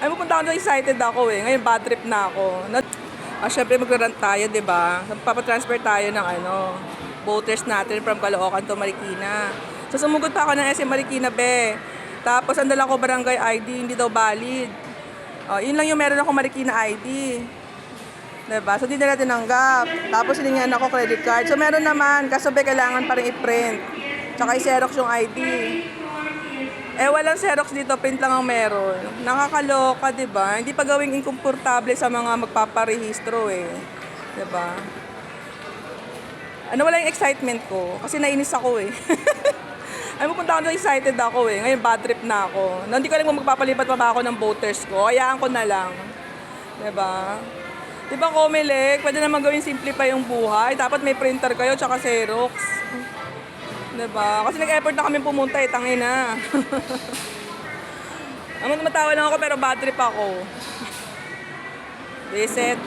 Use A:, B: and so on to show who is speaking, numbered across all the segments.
A: Ay, pupunta ako, excited ako eh. Ngayon, bad trip na ako. Syempre, mag-rant tayo, di ba? Papatransfer tayo ng voters natin from Caloocan to Marikina. So, sumugod pa ako ng SM Marikina, be. Tapos, ang dala ko barangay ID, hindi daw valid. Yun lang yung meron ako Marikina ID. Diba? So, di nila tinanggap. Tapos, hiningan ako credit card. So, meron naman. Kaso, be, kailangan pa rin i-print. Tsaka i-xerox yung ID. Walang xerox dito, print lang ang meron. Nakakaloka, di ba? Hindi pa gawing inkomportable sa mga magpaparehistro eh. Di ba? Wala yung excitement ko. Kasi nainis ako eh. Ay, pupunta ako, excited ako eh. Ngayon, bad trip na ako. Hindi ko alam kung magpapalipat pa ba ako ng voters ko. Hayaan ko na lang. Di ba? Di ba, Comelec? Pwede naman gawin simple pa yung buhay. Dapat may printer kayo, tsaka xerox. Diba? Kasi nag-effort na kami pumunta eh, tangin na. Matawa lang ako pero bad trip ako. Reset.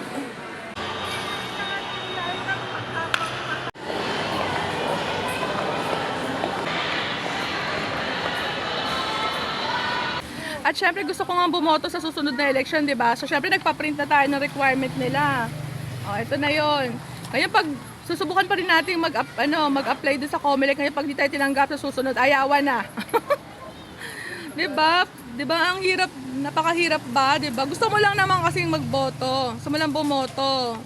A: At syempre gusto ko nga bumoto sa susunod na election, di ba? So syempre nagpa-print na tayo ng requirement nila. Ito na 'yon. Ngayon pag susubukan pa rin natin mag-apply doon sa Comelec ngayon pag di tayo tinanggap sa susunod, ayawan na. 'Di ba? 'Di ba ang hirap, napakahirap ba, 'di ba? Gusto mo lang naman kasing magboto. Gusto mo lang bumoto.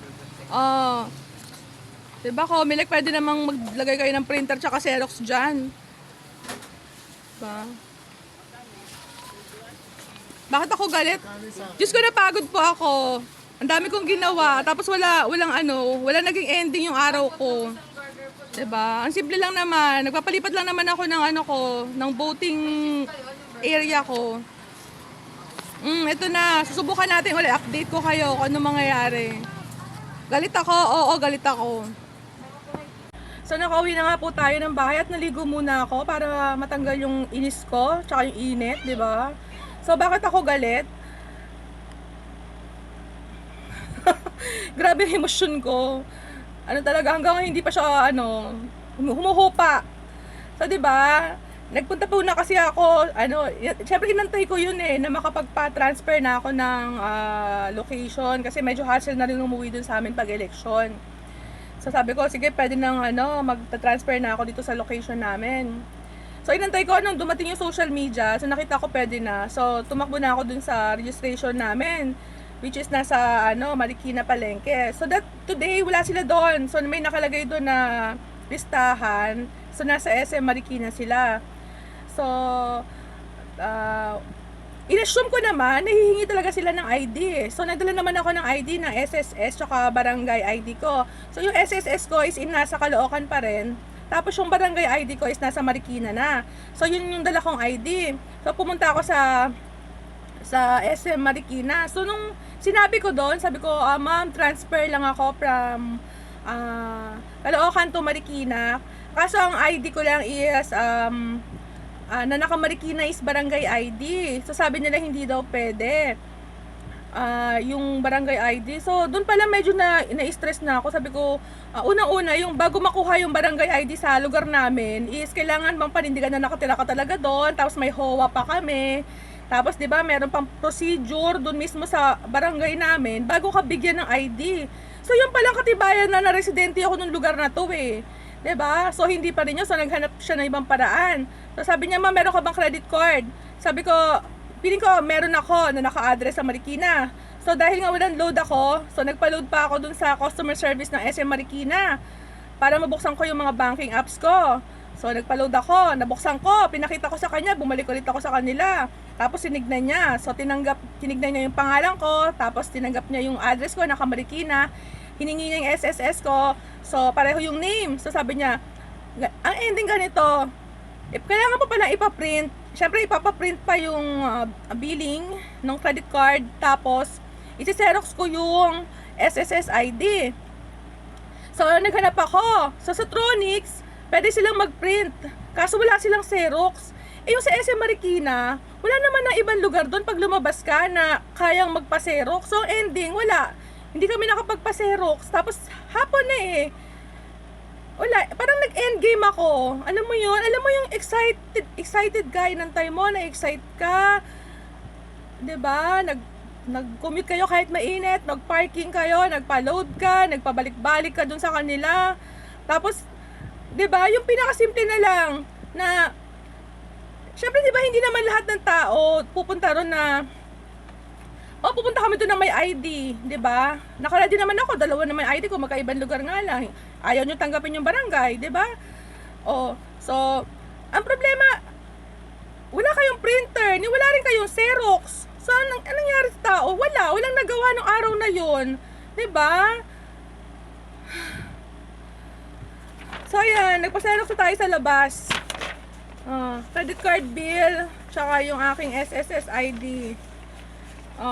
A: 'Di ba, Comelec pwede namang maglagay kayo ng printer tsaka xerox diyan. 'Di ba? Bakit ako galit? Diyos ko, napagod po ako. Ang dami kong ginawa, tapos wala naging ending yung araw ko. 'Di ba? Ang simple lang naman, nagpapalipat lang naman ako ng ng voting area ko. Ito na, susubukan natin ulit, update ko kayo kung ano mangyayari. Galit ako? Oo, galit ako. So nakauwi na nga po tayo ng bahay at naligo muna ako para matanggal yung inis ko, tsaka yung init, 'di ba? So bakit ako galit? Grabe yung emosyon ko. Talaga, hanggang hindi pa siya, humuhupa. So, di ba? Nagpunta po na kasi ako, syempre inantay ko yun na makapagpa-transfer na ako ng location kasi medyo hassle na rin umuwi dun sa amin pag-election. So, sabi ko, sige, pwede nang, magta-transfer na ako dito sa location namin. So, inantay ko nung dumating yung social media, so nakita ko pwede na. So, tumakbo na ako dun sa registration namin, which is nasa Marikina Palengke. So that today wala sila doon. So may nakalagay doon na listahan. So nasa SM Marikina sila. So inassume ko naman nahihingi talaga sila ng ID. So nagdala naman ako ng ID ng SSS tsaka barangay ID ko. So yung SSS ko is nasa Caloocan pa rin. Tapos yung barangay ID ko is nasa Marikina na. So yun yung dala kong ID. So pumunta ako sa SM Marikina. So nung sinabi ko doon, sabi ko, ma'am, transfer lang ako from Caloocan to Marikina. Kaso ang ID ko lang is na naka-Marikina is barangay ID. So sabi nila hindi daw pwede yung barangay ID. So doon pala medyo na-stress na ako. Sabi ko, unang-una, yung bago makuha yung barangay ID sa lugar namin is kailangan bang panindigan na nakatira ka talaga doon. Tapos may HOA pa kami. Tapos 'di ba, meron pang procedure doon mismo sa barangay namin bago ka bigyan ng ID. So yun palang katibayan na residente ako ng lugar na 'to eh. 'Di ba? So hindi pa rin yun, so naghanap siya ng ibang paraan. So sabi niya, "Ma'am, meron ka bang credit card?" Sabi ko, "Piling ko meron ako na naka-address sa Marikina." So dahil nga walang load ako, so nagpa-load pa ako doon sa customer service ng SM Marikina para mabuksan ko yung mga banking apps ko. So nagpa-load ako, nabuksan ko, pinakita ko sa kanya, bumalik ulit ako sa kanila. Tapos tinignan niya. So tinignan niya yung pangalan ko, tapos tinanggap niya yung address ko, naka-Marikina. Hiningi niya yung SSS ko. So pareho yung name. So sabi niya, ang ending ganito, kailangan pa pala ipaprint. Siyempre ipapaprint pa yung billing ng credit card, tapos isi-xerox ko yung SSS ID. So naghanap ako. So sa Tronics, pwede silang mag-print. Kaso wala silang xerox. Yung sa SM Marikina, wala naman na ibang lugar doon pag lumabas ka na kayang magpa-xerox. So ending, wala. Hindi kami nakapagpa-xerox. Tapos hapon na eh. Wala, parang nag-endgame ako. Alam mo yun? Alam mo yung excited guy ng time mo, na-excite ka. 'di ba? Nag-commute kayo kahit mainit, nag-parking kayo, nagpa-load ka, nagpabalik-balik ka dun sa kanila. Tapos, 'di ba, yung pinakasimple na lang na syempre 'di ba hindi naman lahat ng tao pupunta ron na pupunta kami doon na may ID, 'di ba? Naka-ready naman ako, dalawa naman ID ko, magkaibang lugar nga lang. Ayaw niyo tanggapin yung barangay, 'di ba? So ang problema, wala kayong printer, ni wala rin kayong Xerox. So anong nangyari sa tao? Walang nagawa nung araw na 'yon, 'di ba? So ayan, nagpa-Xerox tayo sa labas. Credit card bill, tsaka yung aking SSS ID.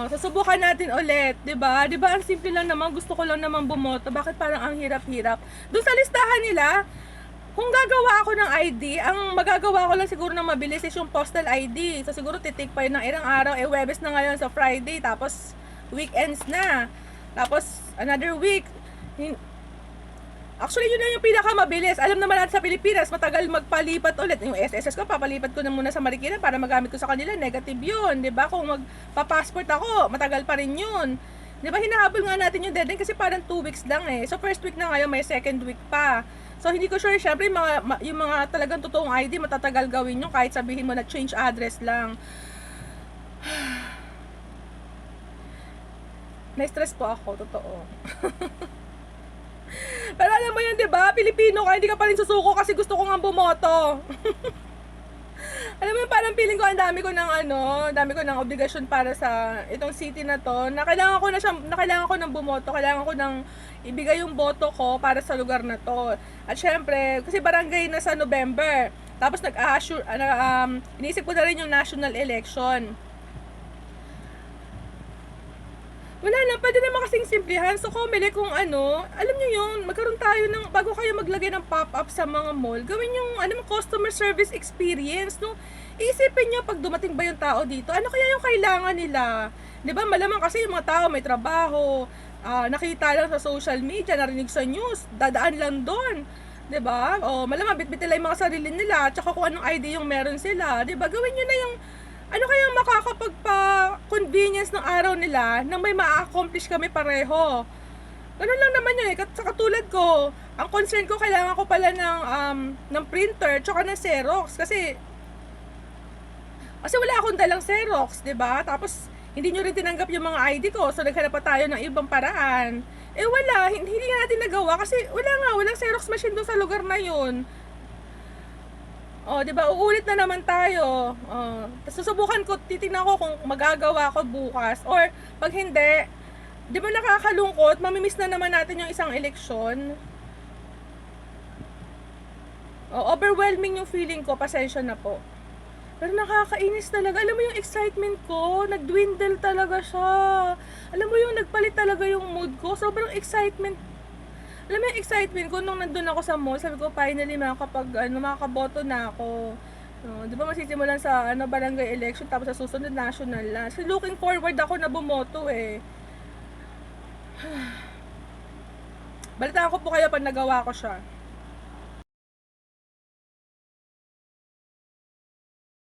A: Susubukan natin ulit, 'di ba? 'Di ba ang simple lang naman, gusto ko lang naman bumoto. Bakit parang ang hirap-hirap? Doon sa listahan nila, kung gagawa ako ng ID, ang magagawa ko lang siguro na mabilis is yung postal ID. So siguro titik pa yun ng ilang araw, Huwebes na ngayon sa Friday, tapos weekends na. Tapos another week. Actually, yun na yung pinakamabilis. Alam naman natin sa Pilipinas, matagal magpalipat ulit. Yung SSS ko, papalipat ko na muna sa Marikina para magamit ko sa kanila. Negative yun, di ba? Kung magpa-passport ako, matagal pa rin yun. Di ba, hinahabol nga natin yung deadline kasi parang 2 weeks lang eh. So, first week na ngayon, may second week pa. So, hindi ko sure, syempre, yung mga talagang totoong ID, matatagal gawin nyo kahit sabihin mo na change address lang. Na-stress po ako, totoo. Pero alam mo yun, 'di ba? Pilipino ka, hindi ka pa rin susuko kasi gusto ko nga bumoto. Alam mo yun, parang feeling ko ang dami ko ng obligasyon para sa itong city na to. Na kailangan ko ng bumoto, kailangan ko ng ibigay yung boto ko para sa lugar na to. At syempre, kasi barangay na sa November. Tapos iniisip ko na rin yung national election. Wala na, pwede naman kasing simplihan. So, Comelec kung alam nyo yun, magkaroon tayo ng, bago kayo maglagay ng pop-up sa mga mall, gawin yung, customer service experience, no? Iisipin nyo, pag dumating ba yung tao dito, ano kaya yung kailangan nila? Diba, malamang kasi yung mga tao may trabaho, nakita lang sa social media, narinig sa news, dadaan lang doon. Diba? Malamang bitbit nila yung mga sarili nila, tsaka kung anong ID yung meron sila. Diba, gawin nyo na yung, ano kaya makakapagpa-convenience ng araw nila nang may ma-accomplish kami pareho. Ganun lang naman yun eh. Sa katulad ko, ang concern ko, kailangan ko pala ng printer tsaka ng Xerox. Kasi wala akong dalang Xerox, 'di ba? Tapos, hindi nyo rin tinanggap yung mga ID ko. So, naghanap pa tayo ng ibang paraan. Wala. Hindi natin nagawa kasi walang Xerox machine doon sa lugar na yun. 'Di ba? Uulit na naman tayo. Tapos susubukan ko, titingnan ko kung magagawa ko bukas or pag hindi, 'di ba nakakalungkot, mamimiss na naman natin yung isang eleksyon. Overwhelming yung feeling ko, pasensya na po. Pero nakakainis talaga. Alam mo yung excitement ko, nagdwindle talaga siya. Alam mo yung nagpalit talaga yung mood ko. Sobrang excitement. Alam mo yung excitement ko nung nandun ako sa mall, sabi ko finally makakaboto na ako. Di ba masisimulan sa barangay election tapos sa susunod national na. So looking forward ako na bumoto eh. Balitaan ko po kayo pag nagawa ko siya.